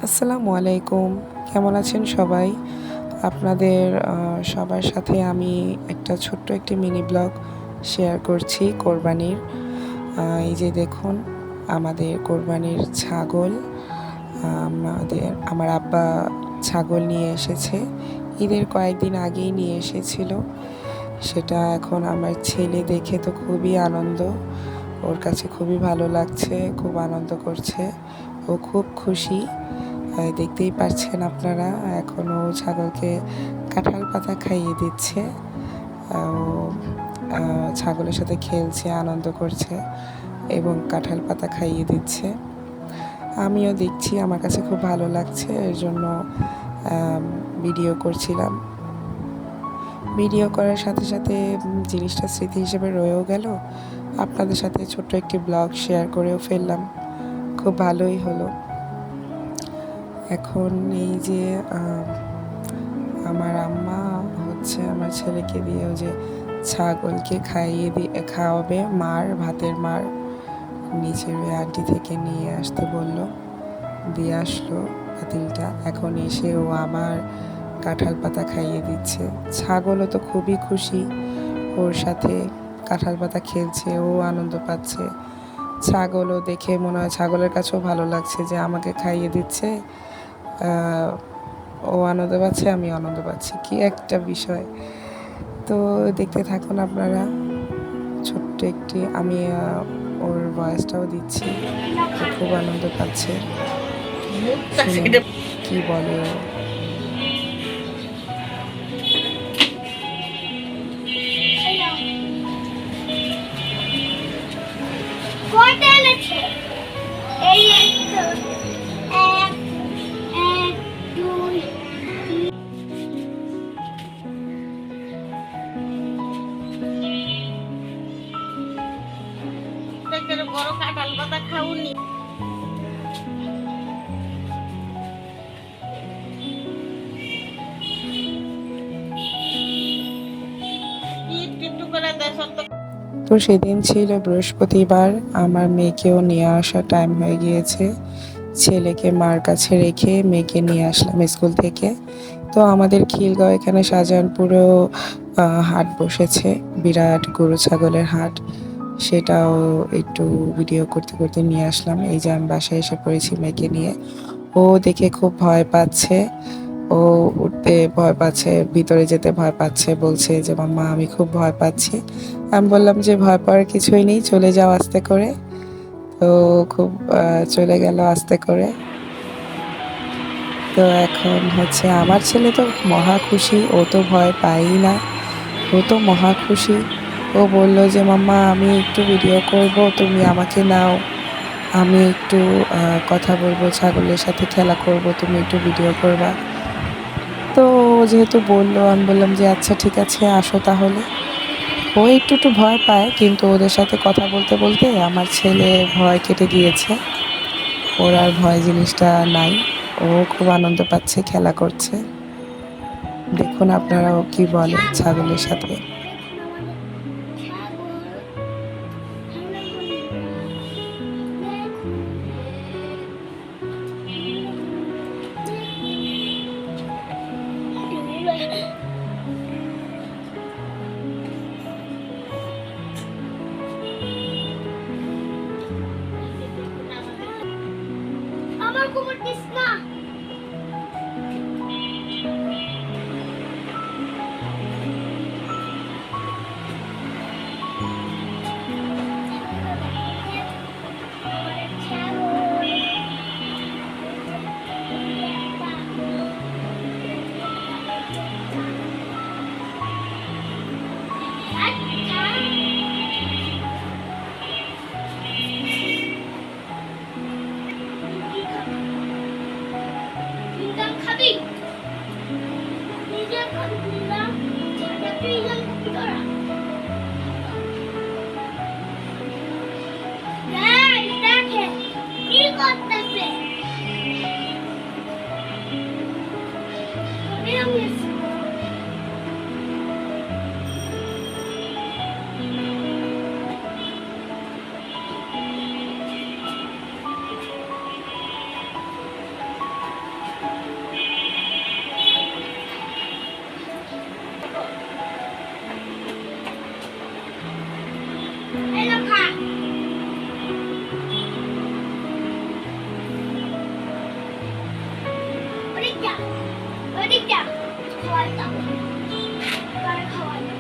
আসসালামু আলাইকুম। কেমন আছেন সবাই? আপনাদের সবার সাথে আমি একটা ছোট্ট একটি মিনি ব্লগ শেয়ার করছি কোরবানির। এই যে দেখুন আমাদের কোরবানির ছাগল। আমার আব্বা ছাগল নিয়ে এসেছে। ঈদের কয়েকদিন আগেই নিয়ে এসেছিল। সেটা এখন আমার ছেলে দেখে তো খুবই আনন্দ। ওর কাছে খুবই ভালো লাগছে, খুব আনন্দ করছে। ও খুব খুশি। দেখতেই পাচ্ছেন আপনারা, এখনও ছাগলকে কাঁঠাল পাতা খাইয়ে দিচ্ছে। ও ছাগলের সাথে খেলছে, আনন্দ করছে এবং কাঁঠাল পাতা খাইয়ে দিচ্ছে। আমিও দেখছি, আমার কাছে খুব ভালো লাগছে, এর জন্য ভিডিও করছিলাম। ভিডিও করার সাথে সাথে জিনিসটা স্মৃতি হিসেবে রয়েও গেল। আপনাদের সাথে ছোট্ট একটি ব্লগ শেয়ার করেও ফেললাম, খুব ভালোই হলো। এখন এই যে আমার আম্মা হচ্ছে আমার ছেলেকে দিয়ে ওই যে ছাগলকে খাওয়াবে ভাতের মার নিচের ওই আন্টি থেকে নিয়ে আসতে বলল, দিয়ে আসলো পাতিলটা। এখন এসে ও আবার কাঁঠাল পাতা খাইয়ে দিচ্ছে। ছাগলও তো খুবই খুশি, ওর সাথে কাঁঠাল পাতা খেলছে, ও আনন্দ পাচ্ছে। ছাগলও দেখে মনে হয় ছাগলের কাছেও ভালো লাগছে যে আমাকে খাইয়ে দিচ্ছে। ও আনন্দ পাচ্ছে, আমি আনন্দ পাচ্ছি, কি একটা বিষয়। তো দেখতে থাকুন আপনারা। ছোট্ট একটি আমি ওর ভয়েসটাও দিচ্ছি। ও খুব আনন্দ পাচ্ছে, কি বলে ও। বড় কাঁঠাল পাতা খাওনি। তো সেদিন ছিল বৃহস্পতিবার, আমার মেয়েকেও নিয়ে আসার টাইম হয়ে গিয়েছে। ছেলেকে মার কাছে রেখে মেয়েকে নিয়ে আসলাম স্কুল থেকে। তো আমাদের খিলগাঁও এখানে শাহজাহানপুরেও হাট বসেছে, বিরাট গরু ছাগলের হাট। সেটাও একটু ভিডিও করতে করতে নিয়ে আসলাম। এই যে আমি বাসায় এসে পড়েছি মেয়েকে নিয়ে। ও দেখে খুব ভয় পাচ্ছে, ও উঠতে ভয় পাচ্ছে, ভিতরে যেতে ভয় পাচ্ছে, বলছে যে মাম্মা আমি খুব ভয় পাচ্ছি। আমি বললাম যে ভয় পাওয়ার কিছুই নেই, চলে যাও আস্তে করে। তো খুব চলে গেল আস্তে করে। তো এখন হচ্ছে আমার ছেলে তো মহা খুশি, ও তো ভয় পায়ই না, ও তো মহা খুশি। ও বলল যে মাম্মা আমি একটু ভিডিও করব, তুমি আমাকে নাও, আমি একটু কথা বলবো, ছাগলের সাথে খেলা করব, তুমি একটু ভিডিও করবা। তো ও যেহেতু বললো, আমি বললাম যে আচ্ছা ঠিক আছে, আসো তাহলে। ও একটু একটু ভয় পায়, কিন্তু ওদের সাথে কথা বলতে বলতে আমার ছেলে ভয় কেটে গিয়েছে, ওর আর ভয় জিনিসটা নাই। ও খুব আনন্দ পাচ্ছে, খেলা করছে। দেখুন আপনারাও কি বলে ছাগলের সাথে। আমার কুমার কৃষ্ণা খাবি নিজে খাবি নিলাম যেটা তুই জানবি তোরা দেখে কি করতেছে ওদিকটা খাওয়াইতাম এবারে খাওয়াইতাম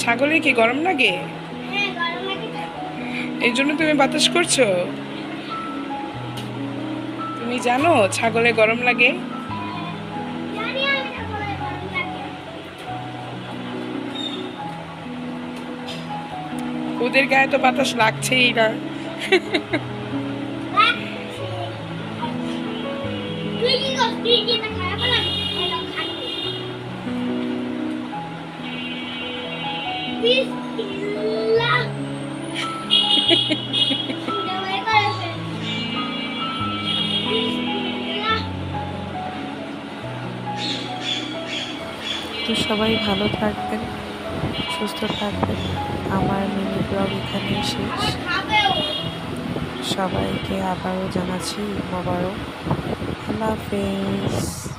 ছাগলের কি গরম লাগে? হ্যাঁ গরম লাগে তো। এই জন্য তুমি বাতাস করছো? তুমি জানো ছাগলের গরম লাগে? জানি আমি তারপরে গরম লাগে ওদের গায়ে তো বাতাস লাগছেই না। লাগছে। তুই কি করছিস? তুই কি এটা খারাপ লাগে এটা খাচ্ছি বিসমিল্লাহ এটা বের করে ফেল বিসমিল্লাহ তো সবাই ভালো থাকবেন, সুস্থ থাকবেন। আমার মিনি ব্লগ এখানেই শেষ। খাবেও সবাইকে আবারও জানাচ্ছি ঈদ মোবারক। আল্লাহ হাফেজ।